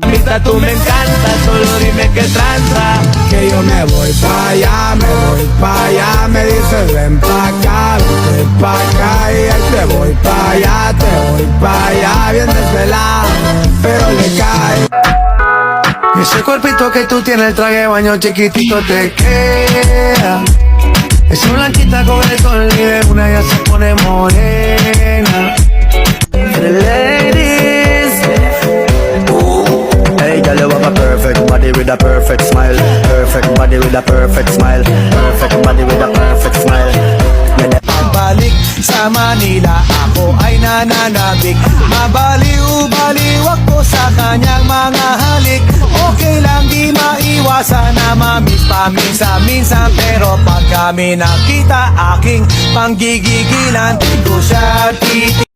A mí tú me encanta, solo dime qué tranza. Que yo me voy pa' allá, me voy pa' allá. Me dices ven pa' acá, vente pa' acá. Y ahí te voy pa' allá, te voy pa' allá. Bien desvelado, pero le cae. Ese cuerpito que tú tienes, el traje de baño chiquitito te queda. Esa blanquita con el sol y de una ya se pone morena. The ladies. Hey, girl, you have a perfect body with a perfect smile. Perfect body with a perfect smile. Perfect body with a perfect smile. Balik sa Manila, ako ay nananabik. Mabaliw-baliw ako sa kanyang mga halik. Okay lang di maiwasan na mamiss paminsan-minsan. Pero pag kami nakita, aking panggigigilan, di ko siya titignan.